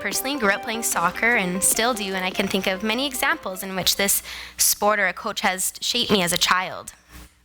personally grew up playing soccer and still do, and I can think of many examples in which this sport or a coach has shaped me as a child.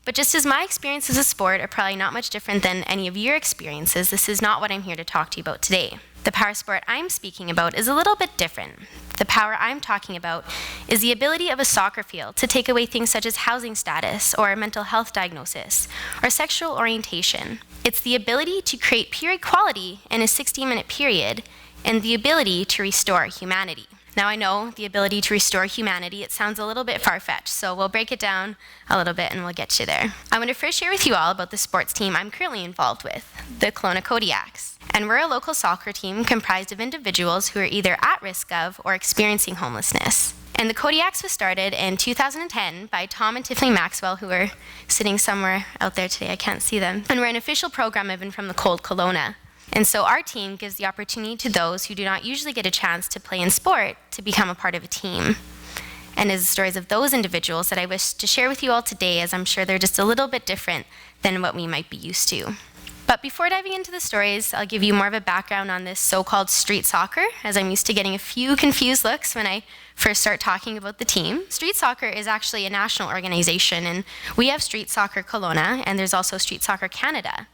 But just as my experiences of sport are probably not much different than any of your experiences, this is not what I'm here to talk to you about today. The power sport I'm speaking about is a little bit different. The power I'm talking about is the ability of a soccer field to take away things such as housing status or mental health diagnosis or sexual orientation. It's the ability to create pure equality in a 60-minute period and the ability to restore humanity. Now I know the ability to restore humanity, it sounds a little bit far-fetched, so we'll break it down a little bit and we'll get you there. I want to first share with you all about the sports team I'm currently involved with, the Kelowna Kodiaks. And we're a local soccer team comprised of individuals who are either at risk of or experiencing homelessness. And the Kodiaks was started in 2010 by Tom and Tiffany Maxwell, who are sitting somewhere out there today, I can't see them. And we're an official program even from the cold Kelowna. And so our team gives the opportunity to those who do not usually get a chance to play in sport to become a part of a team. And it's the stories of those individuals that I wish to share with you all today, as I'm sure they're just a little bit different than what we might be used to. But before diving into the stories, I'll give you more of a background on this so-called street soccer, as I'm used to getting a few confused looks when I first start talking about the team. Street soccer is actually a national organization, and we have Street Soccer Kelowna, and there's also Street Soccer Canada.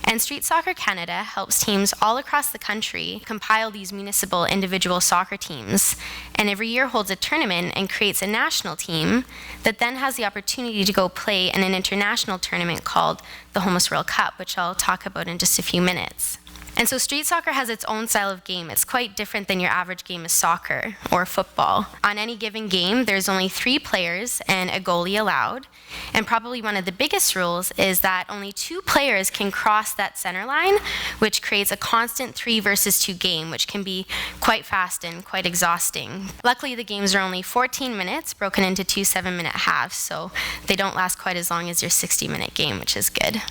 And Street Soccer Canada helps teams all across the country compile these municipal individual soccer teams, and every year holds a tournament and creates a national team that then has the opportunity to go play in an international tournament called the Homeless World Cup, which I'll talk about in just a few minutes. And so street soccer has its own style of game. It's quite different than your average game of soccer or football. On any given game, there's only 3 players and a goalie allowed. And probably one of the biggest rules is that only 2 players can cross that center line, which creates a constant 3 versus 2 game, which can be quite fast and quite exhausting. Luckily, the games are only 14 minutes, broken into 2 7-minute halves, so they don't last quite as long as your 60-minute game, which is good.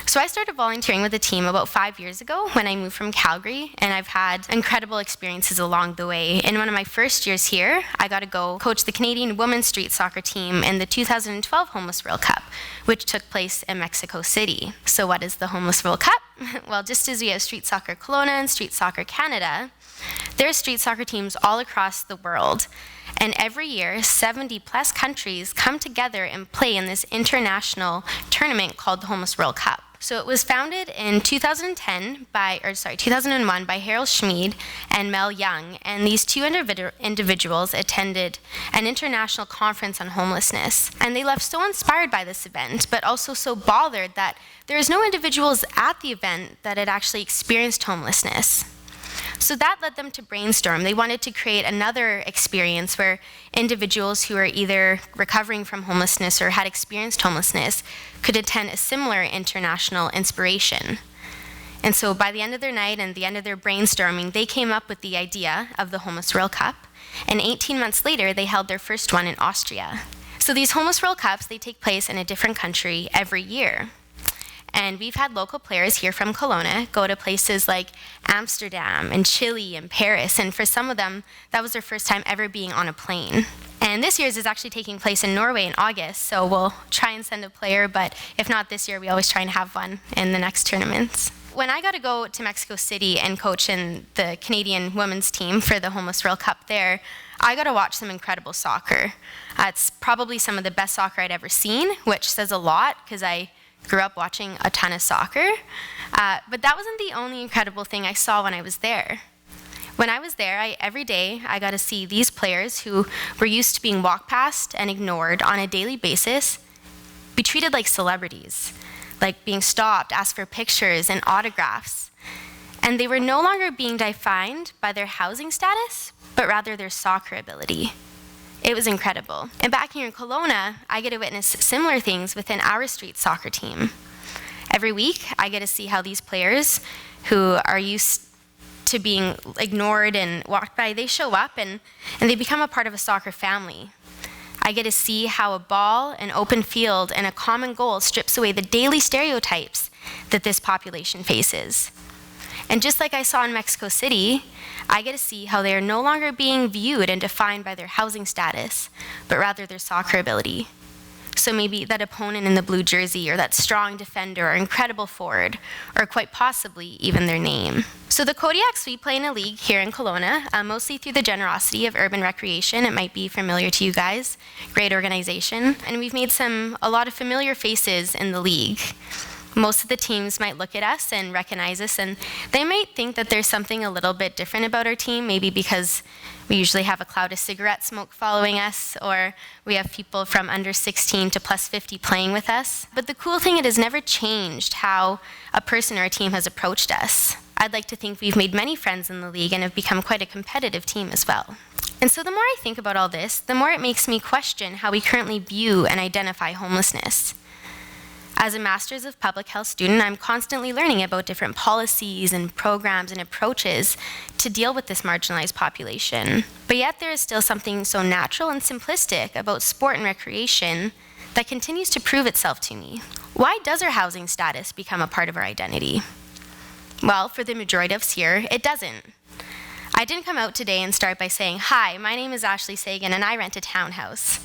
So I started volunteering with the team about 5 years ago when I moved from Calgary, and I've had incredible experiences along the way. In one of my first years here, I got to go coach the Canadian women's street soccer team in the 2012 Homeless World Cup, which took place in Mexico City. So what is the Homeless World Cup? Well, just as we have Street Soccer Kelowna and Street Soccer Canada, there are street soccer teams all across the world. And every year, 70 plus countries come together and play in this international tournament called the Homeless World Cup. So it was founded in 2001 by Harold Schmid and Mel Young, and these 2 individuals attended an international conference on homelessness. And they left so inspired by this event, but also so bothered that there is no individuals at the event that had actually experienced homelessness. So that led them to brainstorm. They wanted to create another experience where individuals who are either recovering from homelessness or had experienced homelessness could attend a similar international inspiration. And so by the end of their night and the end of their brainstorming, they came up with the idea of the Homeless World Cup. And 18 months later, they held their first one in Austria. So these Homeless World Cups, they take place in a different country every year. And we've had local players here from Kelowna go to places like Amsterdam and Chile and Paris, and for some of them, that was their first time ever being on a plane. And this year's is actually taking place in Norway in August, so we'll try and send a player, but if not this year, we always try and have one in the next tournaments. When I got to go to Mexico City and coach in the Canadian women's team for the Homeless World Cup there, I got to watch some incredible soccer. It's probably some of the best soccer I'd ever seen, which says a lot, because I grew up watching a ton of soccer, but that wasn't the only incredible thing I saw when I was there. When I was there, every day I got to see these players who were used to being walked past and ignored on a daily basis be treated like celebrities, like being stopped, asked for pictures and autographs. And they were no longer being defined by their housing status, but rather their soccer ability. It was incredible. And back here in Kelowna, I get to witness similar things within our street soccer team. Every week, I get to see how these players who are used to being ignored and walked by, they show up and they become a part of a soccer family. I get to see how a ball, an open field, and a common goal strips away the daily stereotypes that this population faces. And just like I saw in Mexico City, I get to see how they are no longer being viewed and defined by their housing status, but rather their soccer ability. So maybe that opponent in the blue jersey, or that strong defender, or incredible forward, or quite possibly even their name. So the Kodiaks, we play in a league here in Kelowna, mostly through the generosity of Urban Recreation. It might be familiar to you guys. Great organization. And we've made a lot of familiar faces in the league. Most of the teams might look at us and recognize us, and they might think that there's something a little bit different about our team, maybe because we usually have a cloud of cigarette smoke following us, or we have people from under 16 to plus 50 playing with us. But the cool thing, it has never changed how a person or a team has approached us. I'd like to think we've made many friends in the league and have become quite a competitive team as well. And so the more I think about all this, the more it makes me question how we currently view and identify homelessness. As a Master's of Public Health student, I'm constantly learning about different policies and programs and approaches to deal with this marginalized population. But yet there is still something so natural and simplistic about sport and recreation that continues to prove itself to me. Why does our housing status become a part of our identity? Well, for the majority of us here, it doesn't. I didn't come out today and start by saying, "Hi, my name is Ashley Sagan and I rent a townhouse."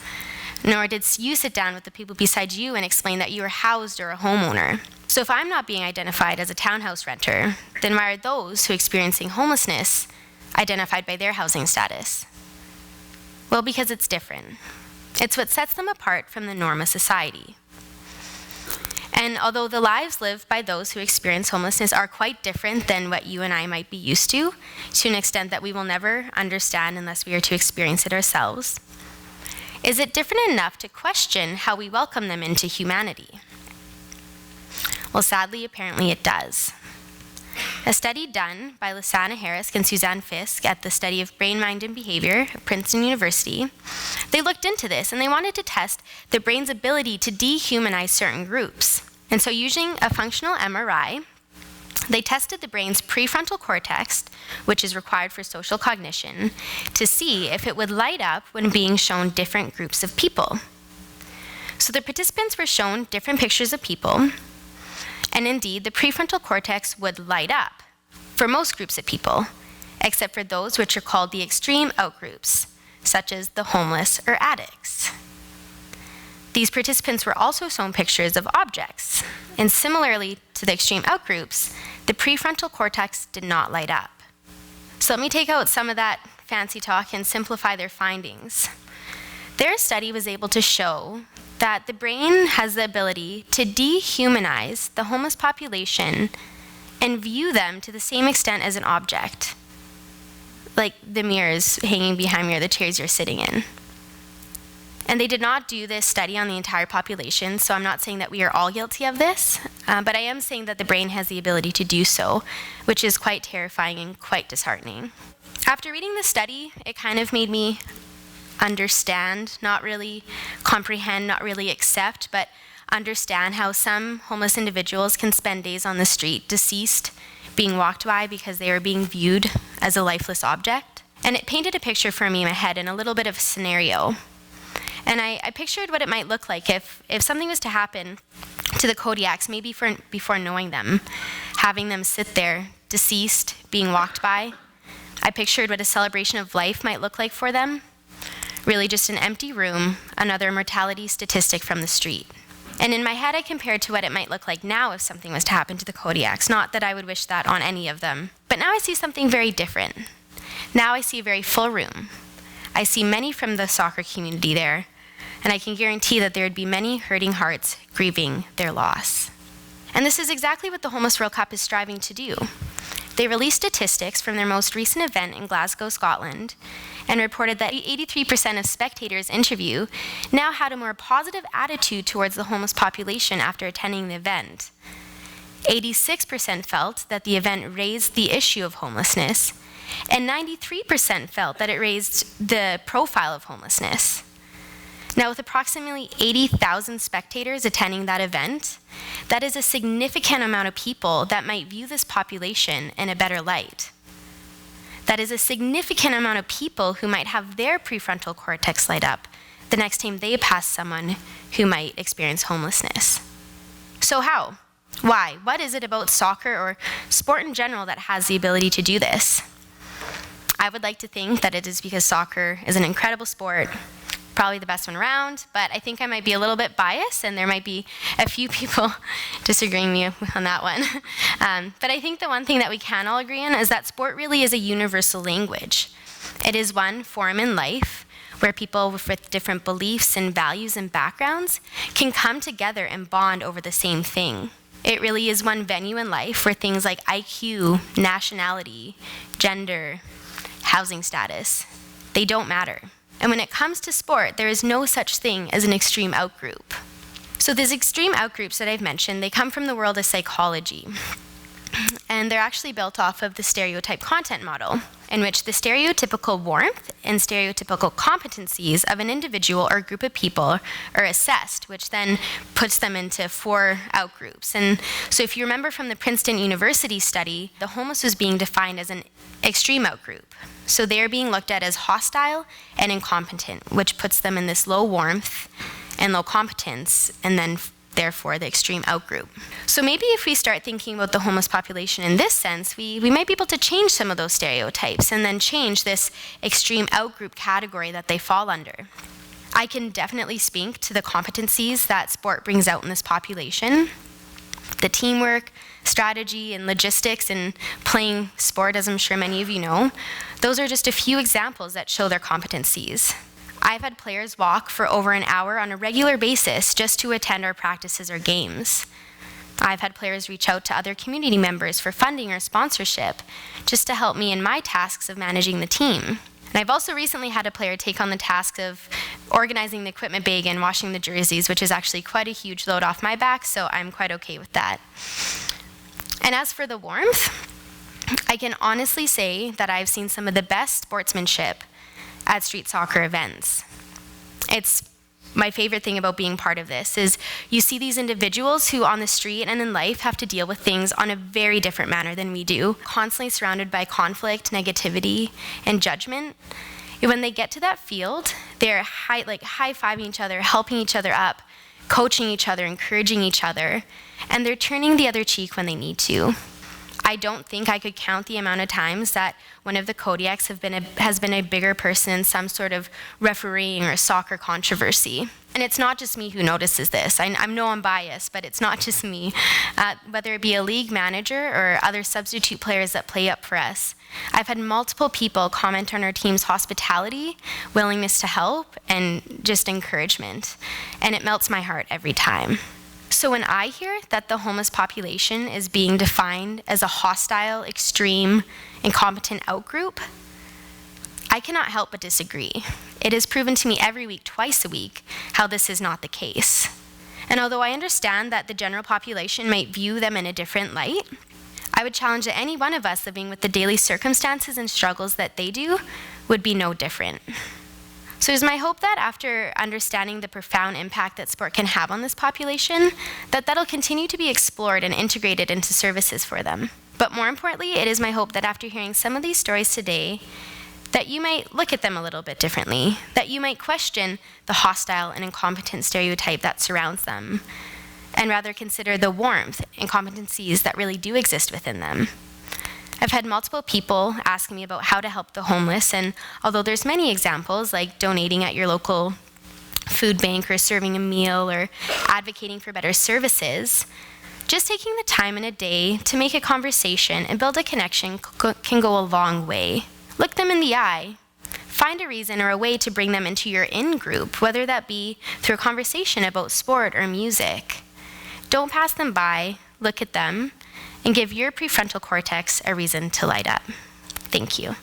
Nor did you sit down with the people beside you and explain that you are housed or a homeowner. So if I'm not being identified as a townhouse renter, then why are those who are experiencing homelessness identified by their housing status? Well, because it's different. It's what sets them apart from the norm of society. And although the lives lived by those who experience homelessness are quite different than what you and I might be used to an extent that we will never understand unless we are to experience it ourselves, is it different enough to question how we welcome them into humanity? Well, sadly, apparently it does. A study done by Lysana Harris and Suzanne Fisk at the Study of Brain, Mind, and Behavior at Princeton University, they looked into this and they wanted to test the brain's ability to dehumanize certain groups. And so using a functional MRI, they tested the brain's prefrontal cortex, which is required for social cognition, to see if it would light up when being shown different groups of people. So the participants were shown different pictures of people, and indeed the prefrontal cortex would light up for most groups of people, except for those which are called the extreme outgroups, such as the homeless or addicts. These participants were also shown pictures of objects, and similarly to the extreme outgroups, the prefrontal cortex did not light up. So let me take out some of that fancy talk and simplify their findings. Their study was able to show that the brain has the ability to dehumanize the homeless population and view them to the same extent as an object, like the mirrors hanging behind me or the chairs you're sitting in. And they did not do this study on the entire population, so I'm not saying that we are all guilty of this, but I am saying that the brain has the ability to do so, which is quite terrifying and quite disheartening. After reading the study, it kind of made me understand, not really comprehend, not really accept, but understand how some homeless individuals can spend days on the street, deceased, being walked by because they are being viewed as a lifeless object. And it painted a picture for me in my head and a little bit of a scenario. And I pictured what it might look like if something was to happen to the Kodiaks, maybe before knowing them, having them sit there, deceased, being walked by. I pictured what a celebration of life might look like for them. Really just an empty room, another mortality statistic from the street. And in my head, I compared to what it might look like now if something was to happen to the Kodiaks. Not that I would wish that on any of them. But now I see something very different. Now I see a very full room. I see many from the soccer community there, and I can guarantee that there would be many hurting hearts grieving their loss. And this is exactly what the Homeless World Cup is striving to do. They released statistics from their most recent event in Glasgow, Scotland, and reported that 83% of spectators interviewed now had a more positive attitude towards the homeless population after attending the event. 86% felt that the event raised the issue of homelessness, and 93% felt that it raised the profile of homelessness. Now, with approximately 80,000 spectators attending that event, that is a significant amount of people that might view this population in a better light. That is a significant amount of people who might have their prefrontal cortex light up the next time they pass someone who might experience homelessness. So how? Why? What is it about soccer or sport in general that has the ability to do this? I would like to think that it is because soccer is an incredible sport, probably the best one around, but I think I might be a little bit biased, and there might be a few people disagreeing with me on that one. But I think the one thing that we can all agree on is that sport really is a universal language. It is one forum in life where people with different beliefs and values and backgrounds can come together and bond over the same thing. It really is one venue in life where things like IQ, nationality, gender, housing status, they don't matter. And when it comes to sport, there is no such thing as an extreme outgroup. So these extreme outgroups that I've mentioned, they come from the world of psychology. And they're actually built off of the stereotype content model, in which the stereotypical warmth and stereotypical competencies of an individual or group of people are assessed, which then puts them into 4 outgroups. And so if you remember from the Princeton University study, the homeless was being defined as an extreme outgroup. So they are being looked at as hostile and incompetent, which puts them in this low warmth and low competence, and then therefore the extreme outgroup. So maybe if we start thinking about the homeless population in this sense, we might be able to change some of those stereotypes and then change this extreme outgroup category that they fall under. I can definitely speak to the competencies that sport brings out in this population. The teamwork, strategy, and logistics in playing sport, as I'm sure many of you know, those are just a few examples that show their competencies. I've had players walk for over an hour on a regular basis just to attend our practices or games. I've had players reach out to other community members for funding or sponsorship just to help me in my tasks of managing the team. And I've also recently had a player take on the task of organizing the equipment bag and washing the jerseys, which is actually quite a huge load off my back, so I'm quite okay with that. And as for the warmth, I can honestly say that I've seen some of the best sportsmanship at street soccer events. It's my favorite thing about being part of this is you see these individuals who on the street and in life have to deal with things on a very different manner than we do, constantly surrounded by conflict, negativity, and judgment. And when they get to that field, they're high-fiving each other, helping each other up, coaching each other, encouraging each other, and they're turning the other cheek when they need to. I don't think I could count the amount of times that one of the Kodiaks has been a bigger person in some sort of refereeing or soccer controversy. And it's not just me who notices this. I know I'm biased, but it's not just me. Whether it be a league manager or other substitute players that play up for us, I've had multiple people comment on our team's hospitality, willingness to help, and just encouragement. And it melts my heart every time. So when I hear that the homeless population is being defined as a hostile, extreme, incompetent outgroup, I cannot help but disagree. It is proven to me every week, twice a week, how this is not the case. And although I understand that the general population might view them in a different light, I would challenge that any one of us living with the daily circumstances and struggles that they do would be no different. So it's my hope that after understanding the profound impact that sport can have on this population, that'll continue to be explored and integrated into services for them. But more importantly, it is my hope that after hearing some of these stories today, that you might look at them a little bit differently, that you might question the hostile and incompetent stereotype that surrounds them, and rather consider the warmth and competencies that really do exist within them. I've had multiple people asking me about how to help the homeless, and although there's many examples like donating at your local food bank or serving a meal or advocating for better services, just taking the time in a day to make a conversation and build a connection can go a long way. Look them in the eye. Find a reason or a way to bring them into your in-group, whether that be through a conversation about sport or music. Don't pass them by, look at them, and give your prefrontal cortex a reason to light up. Thank you.